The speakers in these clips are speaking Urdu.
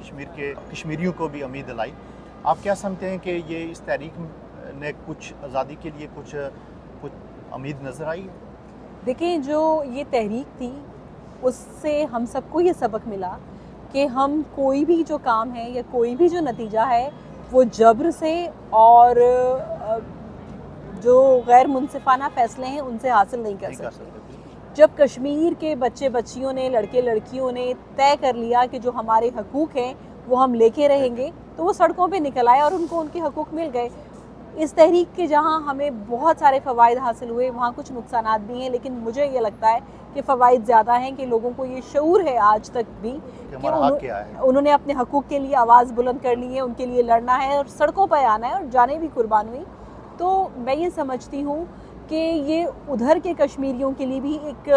کشمیر کے کشمیریوں کو بھی امید دلائی. آپ کیا سمجھتے ہیں کہ یہ اس تحریک نے کچھ آزادی کے لیے کچھ امید نظر آئی؟ دیکھیں، جو یہ تحریک تھی اس سے ہم سب کو یہ سبق ملا کہ ہم کوئی بھی جو کام ہے یا کوئی بھی جو نتیجہ ہے وہ جبر سے اور جو غیر منصفانہ فیصلے ہیں ان سے حاصل نہیں کر سکتے. جب کشمیر کے بچے بچیوں نے، لڑکے لڑکیوں نے طے کر لیا کہ جو ہمارے حقوق ہیں وہ ہم لے کے رہیں گے، تو وہ سڑکوں پہ نکل آئے اور ان کو ان کے حقوق مل گئے. اس تحریک کے جہاں ہمیں بہت سارے فوائد حاصل ہوئے وہاں کچھ نقصانات بھی ہیں، لیکن مجھے یہ لگتا ہے کہ فوائد زیادہ ہیں کہ لوگوں کو یہ شعور ہے آج تک بھی کہ انہوں نے اپنے حقوق کے لیے آواز بلند کرنی ہے، ان کے لیے لڑنا ہے اور سڑکوں پہ آنا ہے اور جانیں بھی قربان ہوئی. تو میں یہ سمجھتی ہوں کہ یہ ادھر کے کشمیریوں کے لیے بھی ایک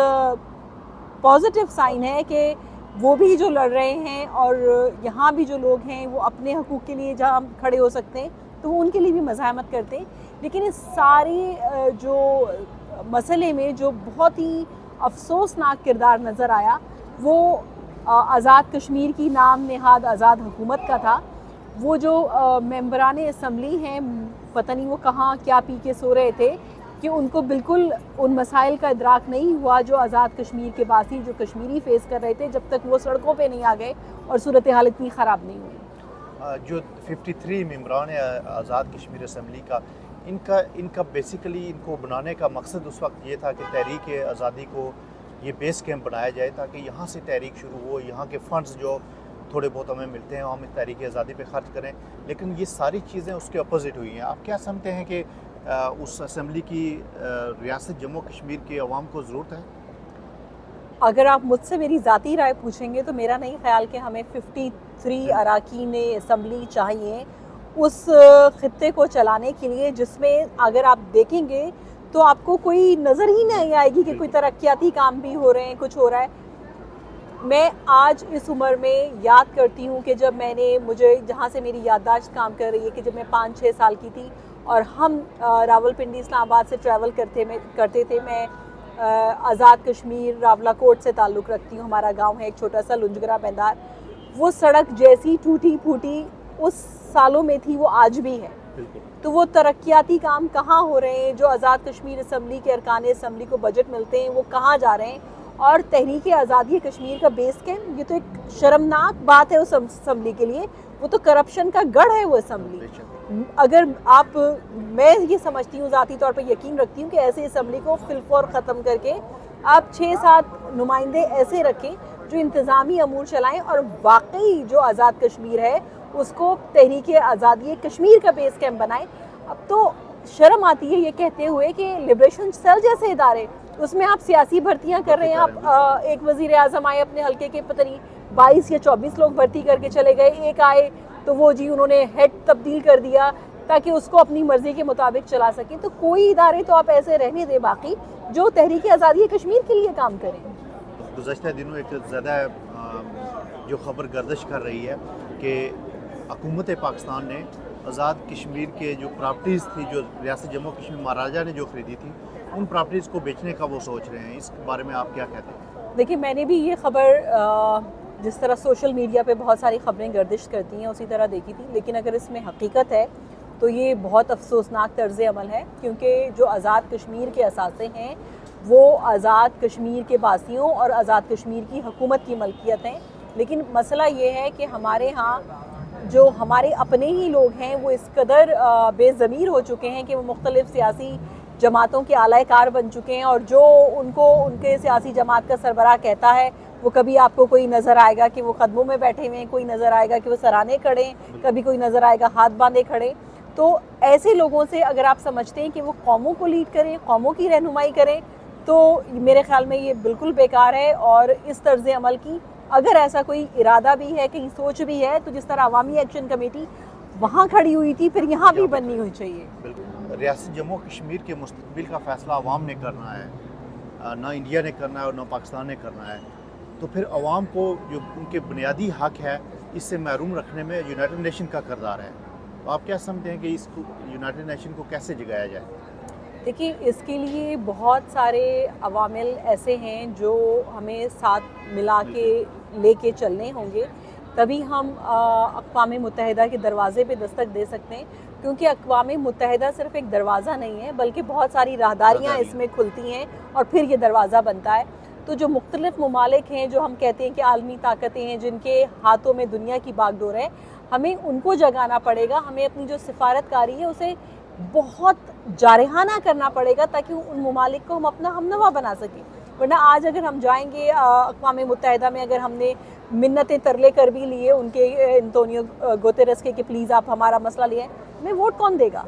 پازیٹیو سائن ہے کہ وہ بھی جو لڑ رہے ہیں اور یہاں بھی جو لوگ ہیں وہ اپنے حقوق کے لیے جہاں کھڑے ہو سکتے ہیں تو وہ ان کے لیے بھی مزاحمت کرتے ہیں. لیکن اس ساری جو مسئلے میں جو بہت ہی افسوسناک کردار نظر آیا وہ آزاد کشمیر کی نام نہاد آزاد حکومت کا تھا. وہ جو ممبران اسمبلی ہیں، پتہ نہیں وہ کہاں کیا پی کے سو رہے تھے کہ ان کو بالکل ان مسائل کا ادراک نہیں ہوا جو آزاد کشمیر کے باسی جو کشمیری فیس کر رہے تھے جب تک وہ سڑکوں پہ نہیں آ گئے اور صورتحال اتنی خراب نہیں ہوئی. جو 53 ممبران آزاد کشمیر اسمبلی کا ان کا بیسیکلی ان کو بنانے کا مقصد اس وقت یہ تھا کہ تحریک آزادی کو یہ بیس کیمپ بنایا جائے تاکہ یہاں سے تحریک شروع ہو، یہاں کے فنڈز جو تھوڑے بہت ہمیں ملتے ہیں ہم اس تحریک آزادی پہ خرچ کریں. لیکن یہ ساری چیزیں اس کے اپوزٹ ہوئی ہیں. آپ کیا سمجھتے ہیں کہ اس اسمبلی کی ریاست جموں کشمیر کے عوام کو ضرورت ہے؟ اگر آپ مجھ سے میری ذاتی رائے پوچھیں گے تو میرا نہیں خیال کہ ہمیں 53 اراکین اسمبلی چاہیے اس خطے کو چلانے کے لیے جس میں اگر آپ دیکھیں گے تو آپ کو کوئی نظر ہی نہیں آئے گی کہ کوئی ترقیاتی کام بھی ہو رہے ہیں، کچھ ہو رہا ہے. میں آج اس عمر میں یاد کرتی ہوں کہ جب مجھے جہاں سے میری یادداشت کام کر رہی ہے کہ جب میں 5-6 سال کی تھی اور ہم راولپنڈی اسلام آباد سے ٹریول کرتے تھے. میں آزاد کشمیر راولہ کوٹ سے تعلق رکھتی ہوں. ہمارا گاؤں ہے ایک چھوٹا سا لنجگرہ بیندار. وہ سڑک جیسی ٹوٹی پھوٹی اس سالوں میں تھی وہ آج بھی ہے. تو وہ ترقیاتی کام کہاں ہو رہے ہیں؟ جو آزاد کشمیر اسمبلی کے ارکان اسمبلی کو بجٹ ملتے ہیں وہ کہاں جا رہے ہیں؟ اور تحریک آزادی کشمیر کا بیس کیمپ، یہ تو ایک شرمناک بات ہے اس اسمبلی کے لیے. وہ تو کرپشن کا گڑھ ہے وہ اسمبلی. اگر میں یہ سمجھتی ہوں، ذاتی طور پہ یقین رکھتی ہوں کہ ایسے اسمبلی کو فی الفور ختم کر کے آپ 6-7 نمائندے ایسے رکھیں جو انتظامی امور چلائیں اور واقعی جو آزاد کشمیر ہے اس کو تحریک آزادی کشمیر کا بیس کیمپ بنائیں. اب تو شرم آتی ہے یہ کہتے ہوئے کہ لبریشن سیل جیسے ادارے اس میں آپ سیاسی بھرتیاں کر رہے ہیں. آپ ایک وزیر اعظم آئے اپنے حلقے کے پتہ نہیں 22 یا 24 لوگ بھرتی کر کے چلے گئے. ایک آئے تو وہ انہوں نے ہیڈ تبدیل کر دیا تاکہ اس کو اپنی مرضی کے مطابق چلا سکیں. تو کوئی ادارے تو آپ ایسے رہنے دیں باقی جو تحریک آزادی کشمیر کے لیے کام کریں. گزشتہ دنوں ایک زیادہ جو خبر گردش کر رہی ہے کہ حکومت پاکستان نے آزاد کشمیر کے جو پراپرٹیز تھی جو ریاست جموں کشمیر مہاراجہ نے جو خریدی تھی ان پراپرٹیز کو بیچنے کا وہ سوچ رہے ہیں. اس بارے میں آپ کیا کہتے ہیں؟ دیکھیں، میں نے بھی یہ خبر جس طرح سوشل میڈیا پہ بہت ساری خبریں گردش کرتی ہیں اسی طرح دیکھی تھی. لیکن اگر اس میں حقیقت ہے تو یہ بہت افسوسناک طرز عمل ہے کیونکہ جو آزاد کشمیر کے اثاثے ہیں وہ آزاد کشمیر کے باسیوں اور آزاد کشمیر کی حکومت کی ملکیت ہیں. لیکن مسئلہ یہ ہے کہ ہمارے ہاں جو ہمارے اپنے ہی لوگ ہیں وہ اس قدر بے ضمیر ہو چکے ہیں کہ وہ مختلف سیاسی جماعتوں کے اعلی کار بن چکے ہیں اور جو ان کے سیاسی جماعت کا سربراہ کہتا ہے وہ کبھی آپ کو کوئی نظر آئے گا کہ وہ قدموں میں بیٹھے ہوئے ہیں، کوئی نظر آئے گا کہ وہ سرانے کھڑے ہیں، کبھی کوئی نظر آئے گا ہاتھ باندھے کھڑے. تو ایسے لوگوں سے اگر آپ سمجھتے ہیں کہ وہ قوموں کو لیڈ کریں، قوموں کی رہنمائی کریں تو میرے خیال میں یہ بالکل بیکار ہے. اور اس طرز عمل کی اگر ایسا کوئی ارادہ بھی ہے، کہیں سوچ بھی ہے تو جس طرح عوامی ایکشن کمیٹی وہاں کھڑی ہوئی تھی پھر یہاں بھی بننی ہوئی چاہیے. ریاست جموں کشمیر کے مستقبل کا فیصلہ عوام نے کرنا ہے، نہ انڈیا نے کرنا ہے اور نہ پاکستان نے کرنا ہے. تو پھر عوام کو جو ان کے بنیادی حق ہے اس سے محروم رکھنے میں یونائٹڈ نیشن کا کردار ہے. تو آپ کیا سمجھتے ہیں کہ اس کو یونائٹڈ نیشن کو کیسے جگایا جائے؟ دیکھیے، اس کے لیے بہت سارے عوامل ایسے ہیں جو ہمیں ساتھ ملا کے لے کے چلنے ہوں گے تبھی ہم اقوام متحدہ کے دروازے پہ دستک دے سکتے ہیں، کیونکہ اقوام متحدہ صرف ایک دروازہ نہیں ہے بلکہ بہت ساری راہداریاں اس میں کھلتی ہیں اور پھر یہ دروازہ بنتا ہے۔ تو جو مختلف ممالک ہیں، جو ہم کہتے ہیں کہ عالمی طاقتیں ہیں جن کے ہاتھوں میں دنیا کی باغ ڈور ہے، ہمیں ان کو جگانا پڑے گا، ہمیں اپنی جو سفارت کاری ہے اسے بہت جارحانہ کرنا پڑے گا تاکہ ان ممالک کو ہم اپنا ہمنوا بنا سکیں۔ ورنہ آج اگر ہم جائیں گے اقوام متحدہ میں، اگر ہم نے منتیں ترلے کر بھی لیے ان کے انتونیو گوتیرس کے کہ پلیز آپ ہمارا مسئلہ لیں، ہمیں ووٹ کون دے گا؟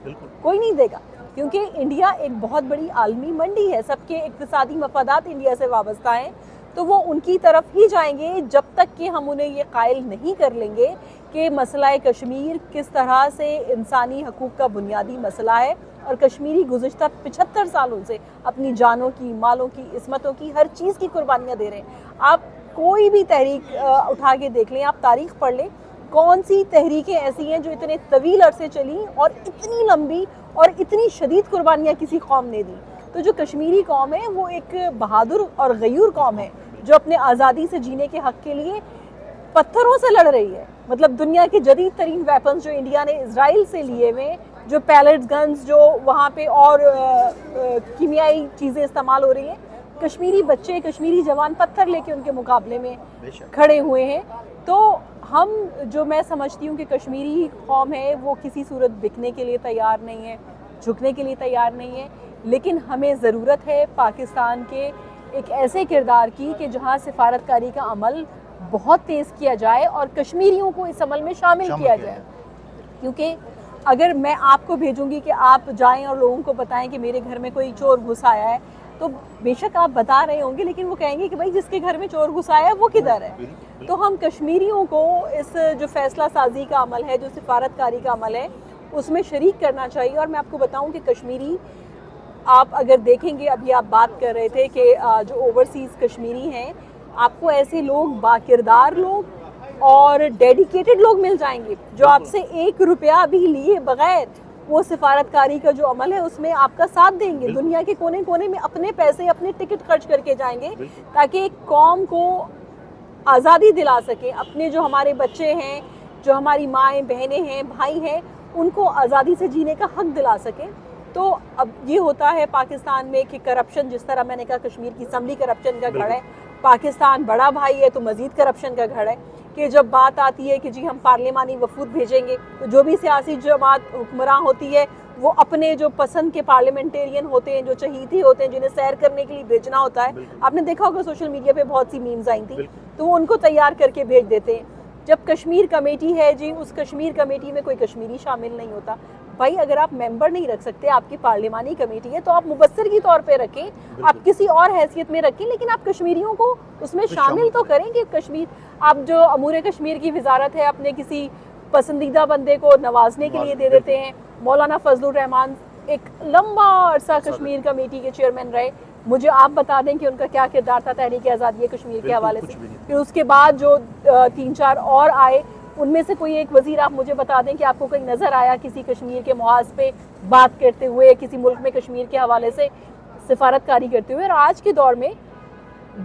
بالکل کوئی نہیں دے گا، کیونکہ انڈیا ایک بہت بڑی عالمی منڈی ہے، سب کے اقتصادی مفادات انڈیا سے وابستہ ہیں، تو وہ ان کی طرف ہی جائیں گے جب تک کہ ہم انہیں یہ قائل نہیں کر لیں گے کہ مسئلہ کشمیر کس طرح سے انسانی حقوق کا بنیادی مسئلہ ہے، اور کشمیری گزشتہ 75 سالوں سے اپنی جانوں کی، مالوں کی، عصمتوں کی، ہر چیز کی قربانیاں دے رہے ہیں۔ آپ کوئی بھی تحریک اٹھا کے دیکھ لیں، آپ تاریخ پڑھ لیں، کون سی تحریکیں ایسی ہیں جو اتنے طویل عرصے چلیں اور اتنی لمبی اور اتنی شدید قربانیاں کسی قوم نے دی؟ تو جو کشمیری قوم ہے وہ ایک بہادر اور غیور قوم ہے جو اپنے آزادی سے جینے کے حق کے لیے پتھروں سے لڑ رہی ہے۔ مطلب دنیا کے جدید ترین ویپنز جو انڈیا نے اسرائیل سے لیے ہوئے، جو پیلٹس گنز جو وہاں پہ اور کیمیائی چیزیں استعمال ہو رہی ہیں، کشمیری بچے، کشمیری جوان پتھر لے کے ان کے مقابلے میں کھڑے ہوئے ہیں۔ تو ہم جو میں سمجھتی ہوں کہ کشمیری قوم ہے وہ کسی صورت بکنے کے لیے تیار نہیں ہے، جھکنے کے لیے تیار نہیں ہے، لیکن ہمیں ضرورت ہے پاکستان کے ایک ایسے کردار کی کہ جہاں سفارت کاری کا عمل بہت تیز کیا جائے اور کشمیریوں کو اس عمل میں شامل کیا جائے۔ کیونکہ اگر میں آپ کو بھیجوں گی کہ آپ جائیں اور لوگوں کو بتائیں کہ میرے گھر میں کوئی چور گھس آیا ہے، تو بے شک آپ بتا رہے ہوں گے، لیکن وہ کہیں گے کہ بھائی جس کے گھر میں چور گھس آیا ہے وہ کدھر ہے؟ تو ہم کشمیریوں کو اس جو فیصلہ سازی کا عمل ہے، جو سفارت کاری کا عمل ہے، اس میں شریک کرنا چاہیے۔ اور میں آپ کو بتاؤں کہ کشمیری، آپ اگر دیکھیں گے، ابھی آپ بات کر رہے تھے کہ جو اوورسیز کشمیری ہیں، آپ کو ایسے لوگ، باکردار لوگ اور ڈیڈیکیٹڈ لوگ مل جائیں گے جو آپ سے 1 روپیہ بھی لیے بغیر وہ سفارت کاری کا جو عمل ہے اس میں آپ کا ساتھ دیں گے، دنیا کے کونے کونے میں اپنے پیسے، اپنے ٹکٹ خرچ کر کے جائیں گے تاکہ ایک قوم کو آزادی دلا سکیں، اپنے جو ہمارے بچے ہیں، جو ہماری مائیں، بہنیں ہیں، بھائی ہیں، ان کو آزادی سے جینے کا حق دلا سکیں۔ تو اب یہ ہوتا ہے پاکستان میں کہ کرپشن، جس طرح میں نے کہا کشمیر کی اسمبلی کرپشن کا گھر ہے، پاکستان بڑا بھائی ہے تو مزید کرپشن کا گھر ہے، کہ جب بات آتی ہے کہ جی ہم پارلیمانی وفود بھیجیں گے تو جو بھی سیاسی جماعت حکمراں ہوتی ہے وہ اپنے جو پسند کے پارلیمنٹیرین ہوتے ہیں، جو چہیتے ہوتے ہیں، جنہیں سیر کرنے کے لیے بھیجنا ہوتا ہے، آپ نے دیکھا ہوگا سوشل میڈیا پہ بہت سی میمز آئی تھیں، تو وہ ان کو تیار کر کے بھیج دیتے ہیں۔ جب کشمیر کمیٹی ہے جی، اس کشمیر کمیٹی میں کوئی کشمیری شامل نہیں ہوتا۔ بھائی اگر آپ ممبر نہیں رکھ سکتے، آپ کی پارلیمانی کمیٹی ہے تو آپ مبصر کی طور پہ رکھیں، آپ کسی اور حیثیت میں رکھیں، لیکن آپ کشمیریوں کو اس میں شامل تو کریں کہ کشمیر، آپ جو امور کشمیر کی وزارت ہے اپنے کسی پسندیدہ بندے کو نوازنے کے لیے دے دیتے ہیں۔ مولانا فضل الرحمان ایک لمبا عرصہ کشمیر کمیٹی کے چیئرمین رہے، مجھے آپ بتا دیں کہ ان کا کیا کردار تھا تحریک آزادی کشمیر کے حوالے سے۔ پھر اس کے بعد جو 3-4 اور آئے، ان میں سے کوئی ایک وزیر آپ مجھے بتا دیں کہ آپ کو کہیں نظر آیا کسی کشمیر کے محاذ پہ بات کرتے ہوئے، کسی ملک میں کشمیر کے حوالے سے سفارت کاری کرتے ہوئے۔ اور آج کے دور میں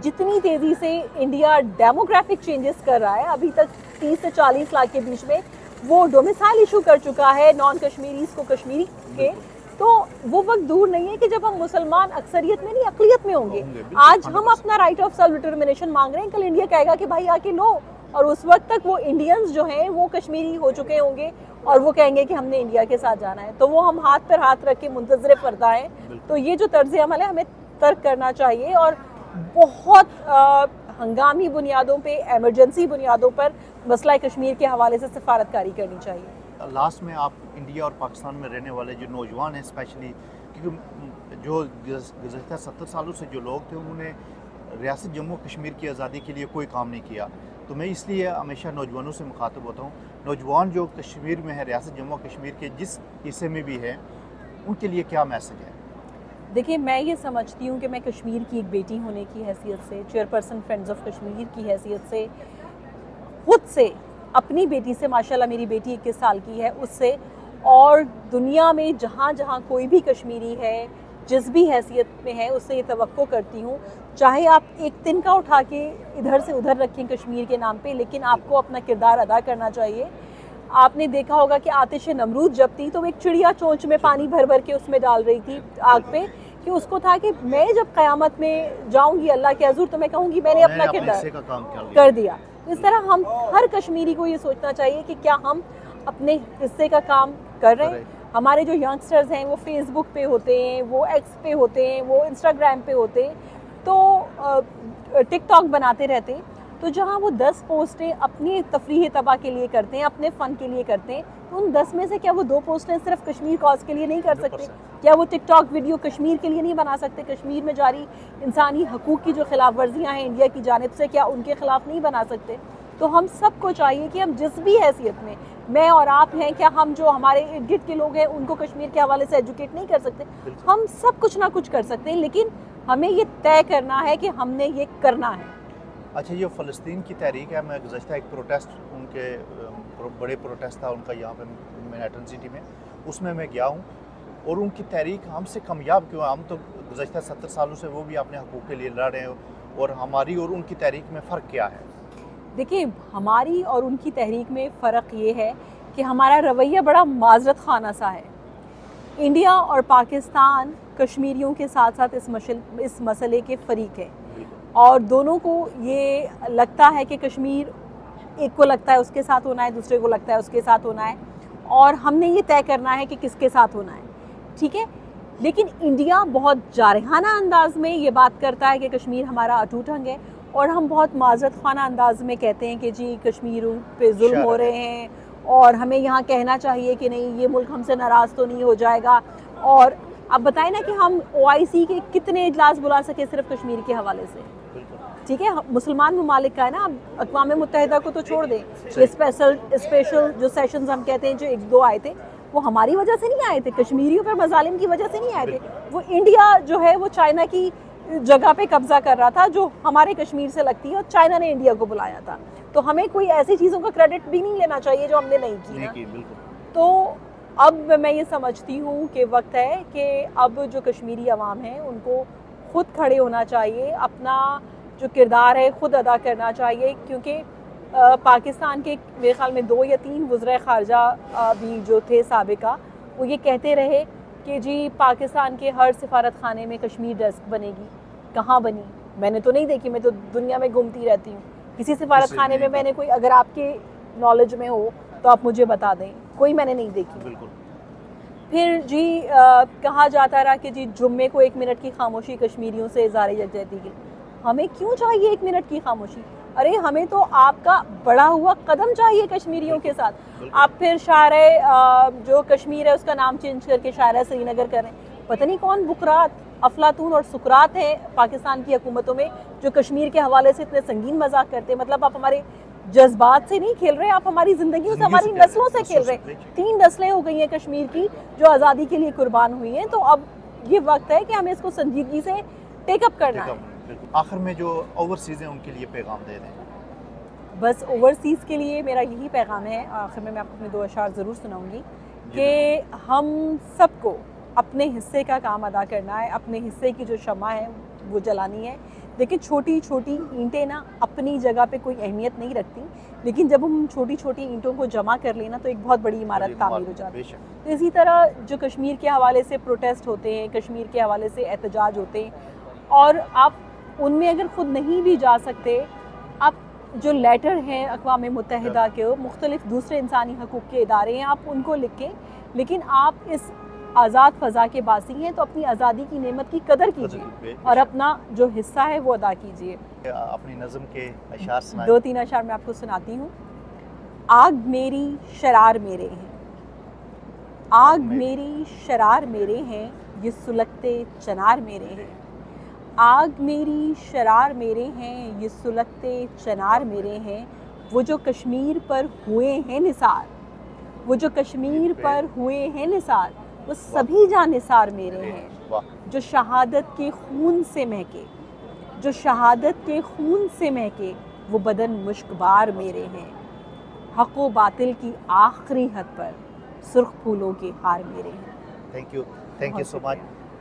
جتنی تیزی سے انڈیا ڈیموگرافک چینجز کر رہا ہے، ابھی تک 30 سے 40 لاکھ کے بیچ میں وہ ڈومیسائل ایشو کر چکا ہے نان کشمیریز کو کشمیری کے، تو وہ وقت دور نہیں ہے کہ جب ہم مسلمان اکثریت میں نہیں اقلیت میں ہوں گے۔ آج ہم اپنا رائٹ آف سیلف ڈٹرمنیشن مانگ رہے ہیں، کل انڈیا کہے گا کہ بھائی آ کے لو، اور اس وقت تک وہ انڈینز جو ہیں وہ کشمیری ہو چکے ہوں گے اور وہ کہیں گے کہ ہم نے انڈیا کے ساتھ جانا ہے، تو وہ ہم ہاتھ پر ہاتھ رکھ کے منتظر فردا ہیں۔ تو یہ جو طرز عمل ہے ہمیں ترک کرنا چاہیے اور بہت ہنگامی بنیادوں پہ، ایمرجنسی بنیادوں پر مسئلہ کشمیر کے حوالے سے سفارت کاری کرنی چاہیے۔ لاسٹ میں آپ انڈیا اور پاکستان میں رہنے والے جو نوجوان ہیں اسپیشلی، کیونکہ جو گزشتہ 70 سالوں سے جو لوگ تھے انہوں نے ریاست جموں کشمیر کی آزادی کے لیے کوئی کام نہیں کیا، تو میں اس لیے ہمیشہ نوجوانوں سے مخاطب ہوتا ہوں، نوجوان جو کشمیر میں ہے، ریاست جموں کشمیر کے جس حصے میں بھی ہے، ان کے لیے کیا میسج ہے؟ دیکھیں، میں یہ سمجھتی ہوں کہ میں کشمیر کی ایک بیٹی ہونے کی حیثیت سے، چیئرپرسن فرینڈز آف کشمیر کی حیثیت سے، خود سے، اپنی بیٹی سے، ماشاءاللہ میری بیٹی 21 سال کی ہے، اس سے، اور دنیا میں جہاں جہاں کوئی بھی کشمیری ہے، جس بھی حیثیت میں ہے اس سے یہ توقع کرتی ہوں، چاہے آپ ایک تنکا اٹھا کے ادھر سے ادھر رکھیں کشمیر کے نام پہ، لیکن آپ کو اپنا کردار ادا کرنا چاہیے۔ آپ نے دیکھا ہوگا کہ آتش نمرود جب تھی تو وہ ایک چڑیا چونچ میں پانی بھر بھر کے اس میں ڈال رہی تھی آگ پہ، کہ اس کو تھا کہ میں جب قیامت میں جاؤں گی اللہ کے حضور تو میں کہوں گی میں نے اپنا کردار کر دیا۔ اس طرح ہم ہر کشمیری کو یہ سوچنا چاہیے کہ کیا ہم اپنے حصے کا کام کر رہے ہیں۔ ہمارے جو ینگسٹرز ہیں وہ فیس بک پہ ہوتے ہیں، وہ ایکس پہ ہوتے ہیں، وہ انسٹاگرام پہ ہوتے ہیں، تو ٹک ٹاک بناتے رہتے ہیں، تو جہاں وہ 10 پوسٹیں اپنی تفریح تباہ کے لیے کرتے ہیں، اپنے فن کے لیے کرتے ہیں، تو ان 10 میں سے کیا وہ 2 پوسٹیں صرف کشمیر کاز کے لیے نہیں کر سکتے؟ کیا وہ ٹک ٹاک ویڈیو کشمیر کے لیے نہیں بنا سکتے؟ کشمیر میں جاری انسانی حقوق کی جو خلاف ورزیاں ہیں انڈیا کی جانب سے، کیا ان کے خلاف نہیں بنا سکتے؟ تو ہم سب کو چاہیے کہ ہم جس بھی حیثیت میں اور آپ ہیں، کیا ہم جو ہمارے ارد گرد کے لوگ ہیں ان کو کشمیر کے حوالے سے ایجوکیٹ نہیں کر سکتے؟ ہم سب کچھ نہ کچھ کر سکتے ہیں، لیکن ہمیں یہ طے کرنا ہے کہ ہم نے یہ کرنا ہے۔ اچھا، یہ فلسطین کی تحریک ہے، میں گزشتہ ایک پروٹیسٹ ان کے بڑے پروٹیسٹ تھا ان کا یہاں پہ مینہٹن سٹی میں، اس میں گیا ہوں، اور ان کی تحریک ہم سے کامیاب کیوں ہے؟ ہم تو گزشتہ 70 سالوں سے وہ بھی اپنے حقوق کے لیے لڑ رہے ہیں، اور ہماری اور ان کی تحریک میں فرق کیا ہے؟ دیکھیں، ہماری اور ان کی تحریک میں فرق یہ ہے کہ ہمارا رویہ بڑا معذرت خانہ سا ہے۔ انڈیا اور پاکستان کشمیریوں کے ساتھ ساتھ اس مسئلے کے فریق ہیں، اور دونوں کو یہ لگتا ہے کہ کشمیر، ایک کو لگتا ہے اس کے ساتھ ہونا ہے، دوسرے کو لگتا ہے اس کے ساتھ ہونا ہے، اور ہم نے یہ طے کرنا ہے کہ کس کے ساتھ ہونا ہے، ٹھیک ہے؟ لیکن انڈیا بہت جارحانہ انداز میں یہ بات کرتا ہے کہ کشمیر ہمارا اٹوٹ انگ ہے، اور ہم بہت معذرت خانہ انداز میں کہتے ہیں کہ جی کشمیروں پہ ظلم ہو رہے ہیں، اور ہمیں یہاں کہنا چاہیے کہ نہیں، یہ ملک ہم سے ناراض تو نہیں ہو جائے گا۔ اور اب بتائیں نا کہ ہم OIC کے کتنے اجلاس بلا سکے صرف کشمیر کے حوالے سے، ٹھیک ہے؟ مسلمان ممالک کا ہے نا، اقوام متحدہ کو تو چھوڑ دیں، یہ اسپیشل جو سیشنز ہم کہتے ہیں جو 1-2 آئے تھے، وہ ہماری وجہ سے نہیں آئے تھے، کشمیریوں پر مظالم کی وجہ سے نہیں آئے تھے، وہ انڈیا جو ہے وہ چائنا کی جگہ پہ قبضہ کر رہا تھا جو ہمارے کشمیر سے لگتی ہے، اور چائنا نے انڈیا کو بلایا تھا، تو ہمیں کوئی ایسی چیزوں کا کریڈٹ بھی نہیں لینا چاہیے جو ہم نے نہیں کی۔ تو اب میں یہ سمجھتی ہوں کہ وقت ہے کہ اب جو کشمیری عوام ہیں ان کو خود کھڑے ہونا چاہیے، اپنا جو کردار ہے خود ادا کرنا چاہیے، کیونکہ پاکستان کے میرے خیال میں 2 یا 3 وزرائے خارجہ بھی جو تھے سابقہ، وہ یہ کہتے رہے کہ جی پاکستان کے ہر سفارت خانے میں کشمیر ڈیسک بنے گی۔ کہاں بنی؟ میں نے تو نہیں دیکھی، میں تو دنیا میں گھومتی رہتی ہوں، کسی سفارت خانے میں میں نے کوئی، اگر آپ کے نالج میں ہو تو آپ مجھے بتا دیں، کوئی میں نے نہیں دیکھی۔ بالکل۔ پھر جی کہا جاتا رہا کہ جی جمعے کو 1 منٹ کی خاموشی کشمیریوں سے اظہار یکجہتی کی۔ ہمیں کیوں چاہیے 1 منٹ کی خاموشی؟ ارے ہمیں تو آپ کا بڑا ہوا قدم چاہیے کشمیریوں کے ساتھ۔ آپ پھر شاعر جو کشمیر ہے اس کا نام چینج کر کے شاعرہ سری نگر کریں، پتہ نہیں کون بکرات، افلاطون اور سقراط ہیں پاکستان کی حکومتوں میں جو کشمیر کے حوالے سے اتنے سنگین مذاق کرتے ہیں۔ مطلب آپ ہمارے جذبات سے نہیں کھیل رہے، آپ ہماری زندگیوں سے، ہماری نسلوں سے کھیل رہے۔ 3 نسلیں ہو گئی ہیں کشمیر کی جو آزادی کے لیے قربان ہوئی ہیں، تو اب یہ وقت ہے کہ ہمیں اس کو سنجیدگی سے ٹیک اپ کرنا ہے۔ آخر میں جو اوورسیز ہیں ان کے لیے پیغام دے دیں۔ بس اوورسیز کے لیے میرا یہی پیغام ہے، آخر میں آپ کو اپنے 2 اشعار ضرور سناؤں گی، کہ ہم سب کو اپنے حصے کا کام ادا کرنا ہے، اپنے حصے کی جو شمع ہے وہ جلانی ہے۔ دیکھیں چھوٹی چھوٹی اینٹیں نا اپنی جگہ پہ کوئی اہمیت نہیں رکھتی، لیکن جب ہم چھوٹی چھوٹی اینٹوں کو جمع کر لینا تو ایک بہت بڑی عمارت تعمیر ہو جاتی ہے۔ تو اسی طرح جو کشمیر کے حوالے سے پروٹیسٹ ہوتے ہیں، کشمیر کے حوالے سے احتجاج ہوتے ہیں، اور آپ ان میں اگر خود نہیں بھی جا سکتے، آپ جو لیٹر ہیں اقوام متحدہ کے، مختلف دوسرے انسانی حقوق کے ادارے ہیں، آپ ان کو لکھیں، لیکن آپ اس آزاد فضا کے باسی ہیں تو اپنی آزادی کی نعمت کی قدر کیجیے اور اپنا جو حصہ ہے وہ ادا کیجیے۔ اپنی نظم کے اشعار سنائیں۔ 2-3 اشعار میں آپ کو سناتی ہوں۔ آگ میری شرار میرے ہیں، آگ میری شرار میرے ہیں، یہ سلگتے چنار میرے ہیں۔ آگ میری شرار میرے ہیں، یہ سلگتے چنار میرے ہیں، وہ جو کشمیر پر ہوئے ہیں نثار، وہ جو کشمیر پر ہوئے ہیں نثار، وہ سبھی جاں نثار میرے ہیں۔ جو شہادت کے خون سے مہکے، جو شہادت کے خون سے مہکے، وہ بدن مشک بار میرے ہیں۔ حق و باطل کی آخری حد پر سرخ پھولوں کے ہار میرے ہیں۔ Thank you so much.